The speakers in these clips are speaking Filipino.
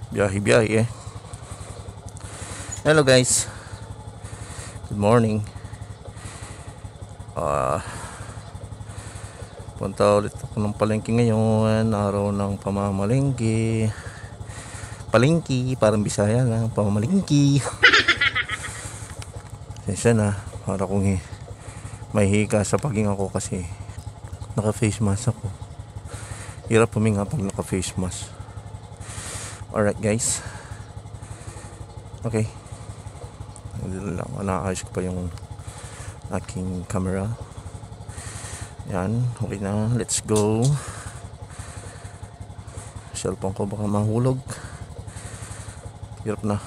Biyahe-biyahe eh. Hello guys. Good morning. Punta ulit ako ng palengke ngayon. Araw ng pamamalengke. Palengke, parang Bisaya lang. Pamamalengke. Sensya na. Para kong may hika sa paghinga ko kasi naka face mask ako. Hirap huminga pag naka face mask. Alright guys. Okay. Naayos ko pa yung aking camera. Yan, okay na. Let's go. Cellphone ko baka mahulog. Hirap na.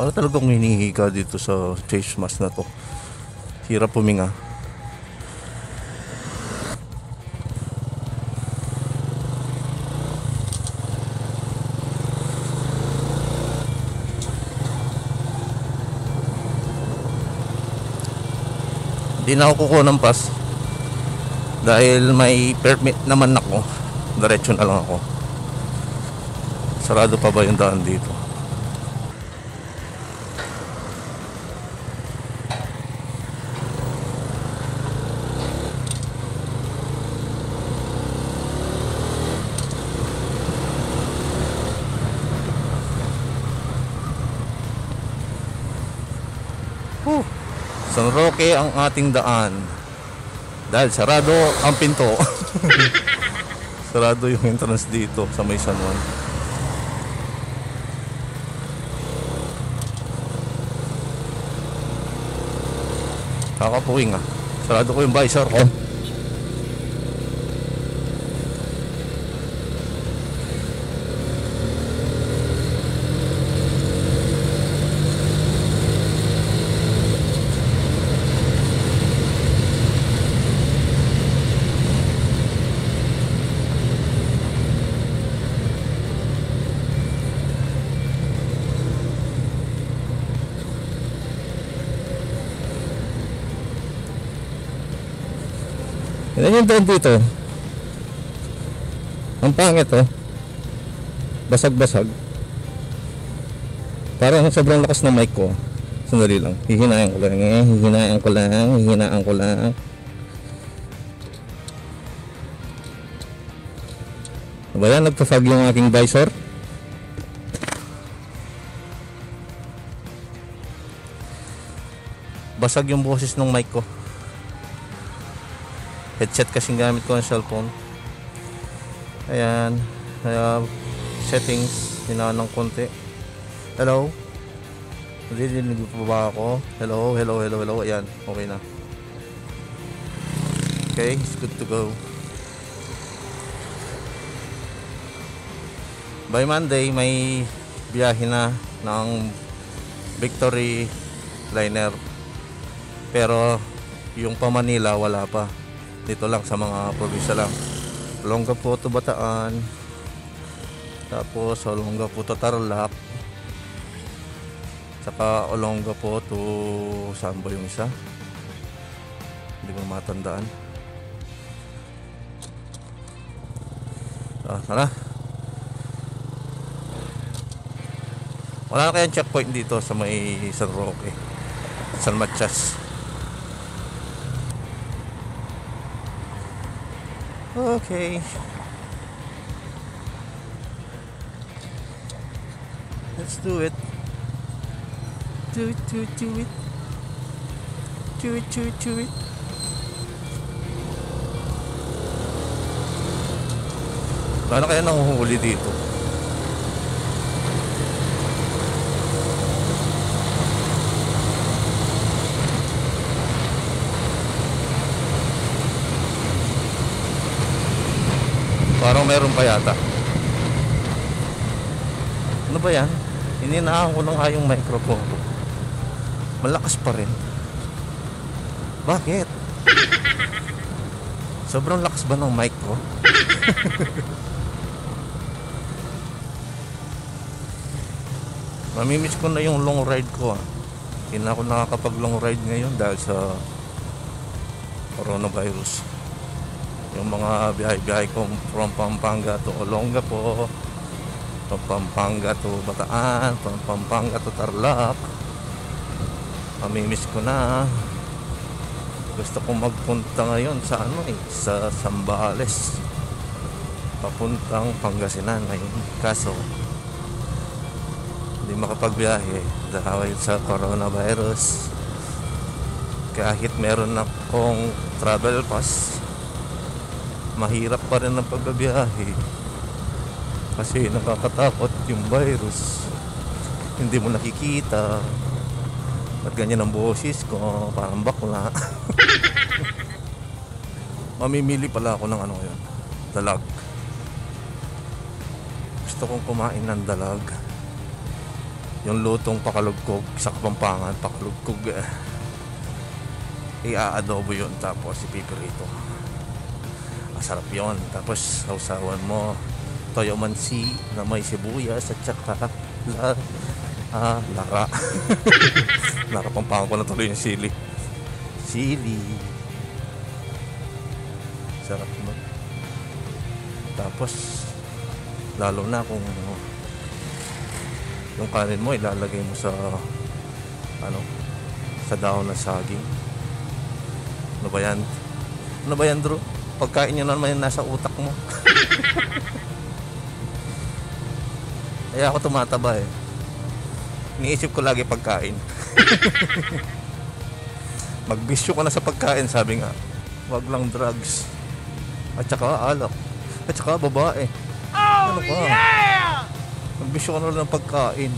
Para talagang hinihiga dito sa face mask na to. Hirap huminga. Hindi na ako kukuha ng pass dahil may permit naman ako. Diretso na lang ako. Sarado pa ba yung daan dito? San Roque ang ating daan dahil sarado ang pinto. Sarado yung entrance dito sa may San Juan. Kakapuwing sarado ko yung visor ko. Yan yung daan dito. Ang pangit basag-basag. Parang sobrang lakas na mic ko. Sandali lang. Hihinaan ko lang. Hihinaan ko lang. Ba yan? Nagpa-fog yung aking visor. Basag yung boses ng mic ko. Headset kasing gamit ko ang cellphone. Ayan. Kaya settings hinaan ng konti. Hello. Nadidinig pa ba ako? Hello. Ayan. Okay na. Okay. It's good to go. By Monday may biyahe na ng Victory Liner. Pero yung pa Manila wala pa. Dito lang sa mga probinsya lang. Olongapo to Bataan. Tapos Olongapo to Tarlac. Saka Olongapo to saan ba yung isa? Hindi ko matandaan. Tara. Wala na kayang checkpoint dito sa may San Roque, San Matias. Okay. Let's do it. Do it. Paano kaya nanguhuli dito? Parang meron pa yata. Ano ba yan? Hininahan ko na nga yung microphone. Malakas pa rin. Bakit? Sobrang lakas ba ng mic ko? Mamimiss ko na yung long ride ko ah. Hindi na ako nakakapag long ride ngayon dahil sa coronavirus. Yung mga biyahe-biyahe ko from Pampanga to Olongapo, from Pampanga to Bataan, from Pampanga to Tarlac. Mamimiss ko na. Gusto kong magpunta ngayon sa sa Zambales, papuntang Pangasinan ngayon. Kaso hindi makapagbiyahe dahil sa coronavirus. Kahit meron akong travel pass, mahirap pa rin ang pagbabiyahe kasi nakakatakot yung virus. Hindi mo nakikita. At ganyan ang boses ko, parang bakla. Mamimili pala ako ng yun, dalag. Gusto kong kumain ng dalag. Yung lutong pakalugkog sa Kapampangan, pakalugkog. I-aadobo yun, tapos ipipirito. Masarap yun. Tapos sausawan mo toyo mansi na may sibuyas at saka lara. Nakapampangan ko na tuloy yung sili. Sarap mo. Tapos lalo na kung yung kanin mo ilalagay mo sa sa dahon ng saging. Ano ba yan Drew? Pagkain nyo naman yung nasa utak mo. Kaya ako tumataba eh. Iniisip ko lagi pagkain. Magbisyo ka na sa pagkain, sabi nga. Wag lang drugs. At saka alak. At saka babae. Ano ba? Yeah! Magbisyo ka na lang ng pagkain.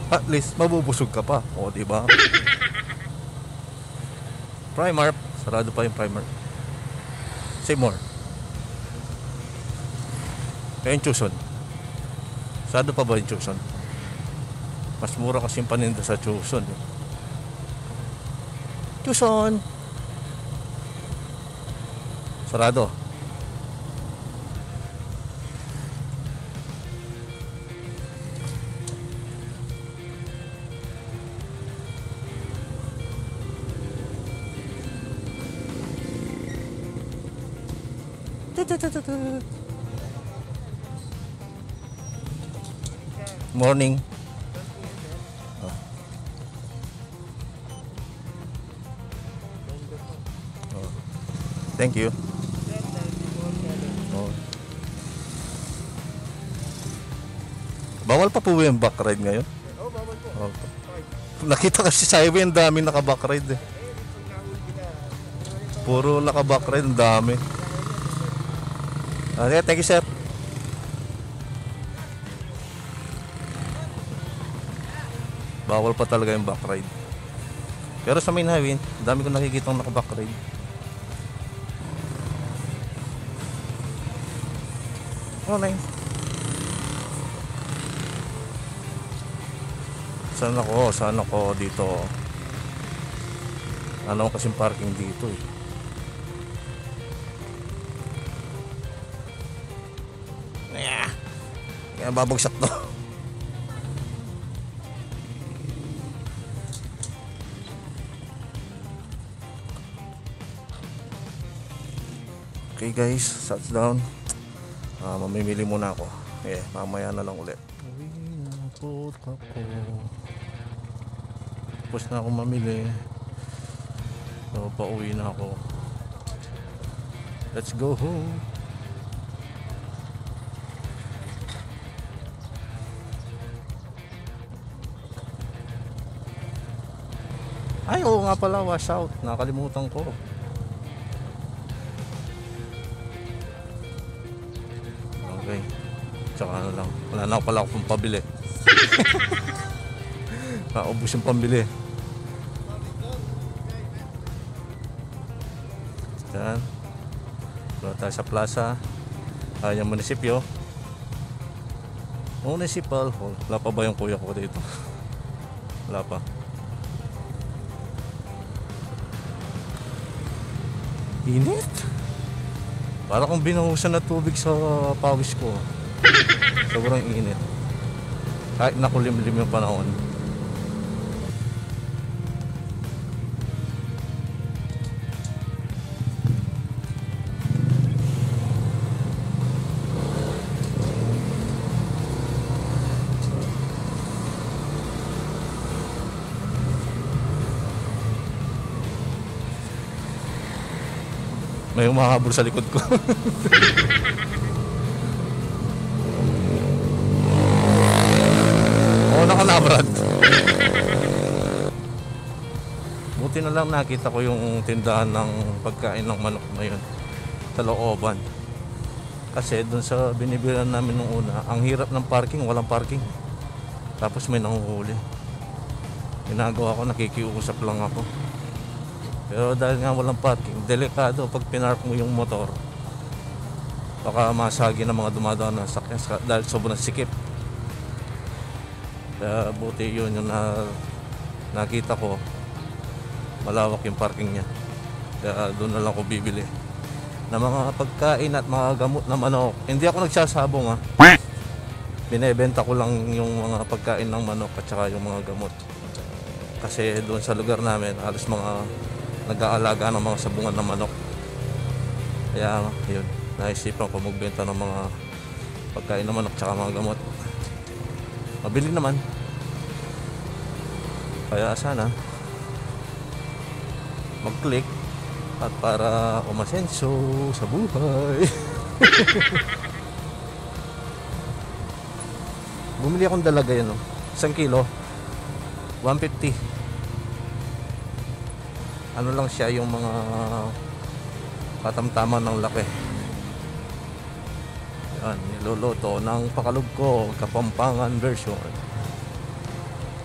At least mabubusog ka pa. O, diba? Primark. Sarado pa yung Primark. Say more. Yung Chuson. Sarado pa ba yung Chuson? Mas mura kasi yung paninda sa Chuson. Chuson! Sarado. Morning. Thank you. Bawal pa po yung back ride ngayon? Bawal po. Nakita kasi sa highway ang dami naka-back ride eh. Puro naka-back ride, ang dami. Okay, thank you sir. Bawal pa talaga yung back ride. Pero sa main highway, dami ko nakikita ng naka-back ride. Oh, nice. Saan ako dito? Ano kasing parking dito eh. Kaya babagsak to. Okay guys, shuts down. Mamimili muna ako. Mamaya na lang ulit. Tapos na ako mamili. So, pauwi na ako. Let's go home. Ay, oo nga pala, wash out. Nakalimutan ko. Okay. Tsaka lang. Wala na pala akong pambili. Naubos yung pambili. Yan. Wala tayo sa plaza. Yung munisipyo. Municipal Hall. Wala pa ba yung kuya ko dito? Wala pa. Init. Para kung binuhusan na tubig sa pawis ko. Sobrang init. Kahit nakulimlim yung panahon. May umahabol sa likod ko. Oo, nakanabrat. Buti na lang nakita ko yung tindahan ng pagkain ng manok na yun sa looban. Kasi dun sa binibilan namin nung una, ang hirap ng parking, walang parking. Tapos may nanguhuli. Ginagawa ko, nakikiusap lang ako. Pero dahil nga walang parking, delikado pag pinark mo yung motor. Baka masagi ng mga dumadaan na sakyan dahil sobrang sikip. Kaya buti yun yung nakita ko. Malawak yung parking niya. Kaya doon na lang ako bibili ng mga pagkain at mga gamot na manok. Hindi ako nagsasabong, ha. Binebenta ko lang yung mga pagkain ng manok at saka yung mga gamot. Kasi doon sa lugar namin, halos mga nag-aalaga ng mga sabungan ng manok. Kaya yun, naisipan ko magbenta ng mga pagkain ng manok tsaka mga gamot. Mabili naman. Kaya sana mag-click at para umasenso sa buhay. Bumili akong dalaga yan, no? 1 kilo 150. Ano lang siya, yung mga katamtaman ng laki. Yan, niluluto ng pakalugko, Kapampangan version.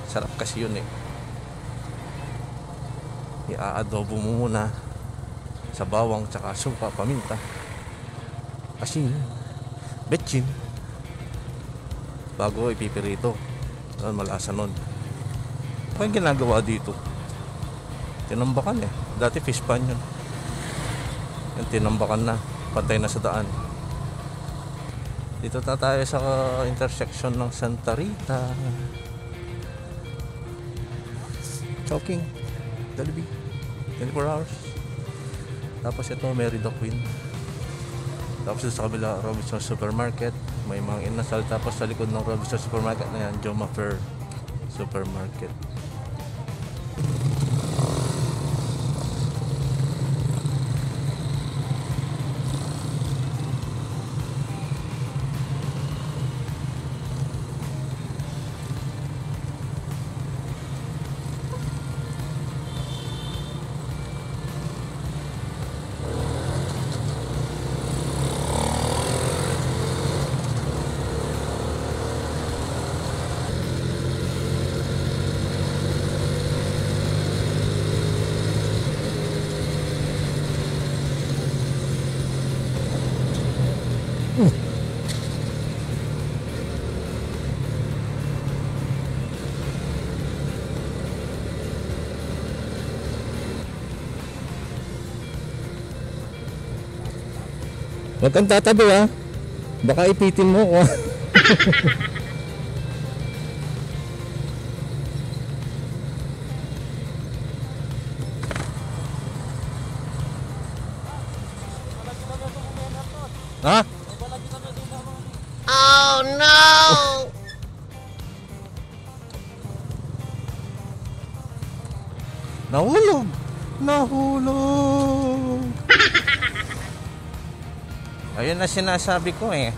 Sarap kasi yun eh. I-aadobo mo muna sa bawang, tsaka suka, paminta, asin, betchin, bago ipipirito. Malasa nun. Ano yung ginagawa dito? Tinambakan eh. Dati fish pan yun. Yung tinambakan na. Pantay na sa daan. Dito na tayo sa intersection ng Santa Rita. Choking. Jollibee. 24 hours. Tapos ito, Merida Queen. Tapos sa kabila, Robinson Supermarket. May mga inasal. Tapos sa likod ng Robinson Supermarket na yan, Joma Fair Supermarket. Huwag kang tatabi, ha. Baka ipitin mo ko. Ha? Oh no! Nahulog! Nahulog! Ayun na sinasabi ko eh.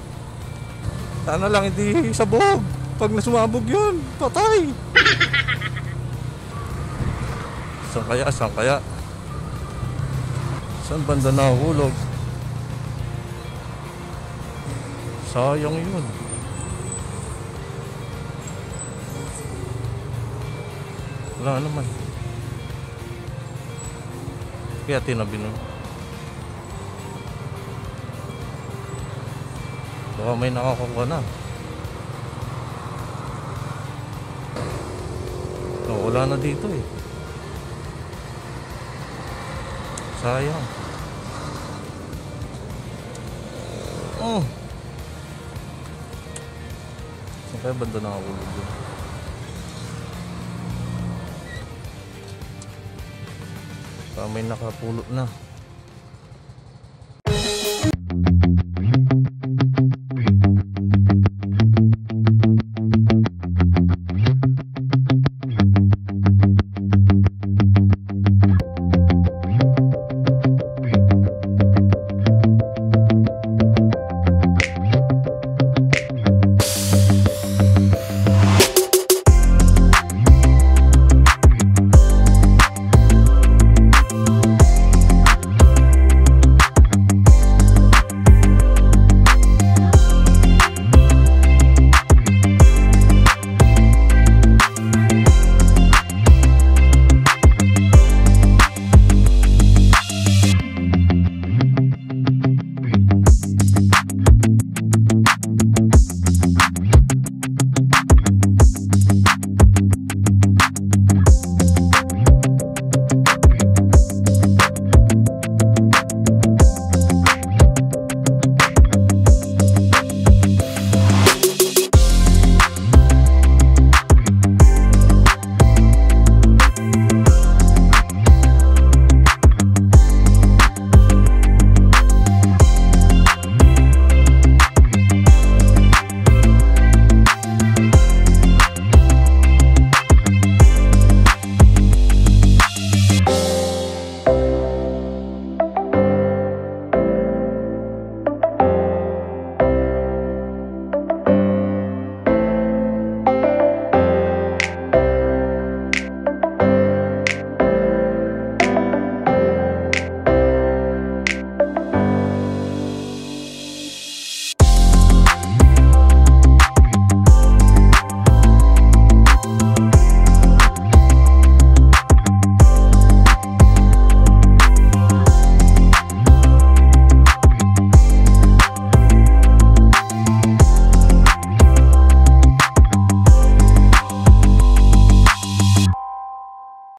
Sana lang hindi sabog. Pag nasumabog yun, patay. Saan kaya? Saan kaya? Saan banda nahulog? Sayang yun. Wala naman. Kaya tinabi nun. Baka may nakakuha na. No, wala na dito eh. Sayang. Oh. Saan kaya banda nakakulog yun? May nakapulot na.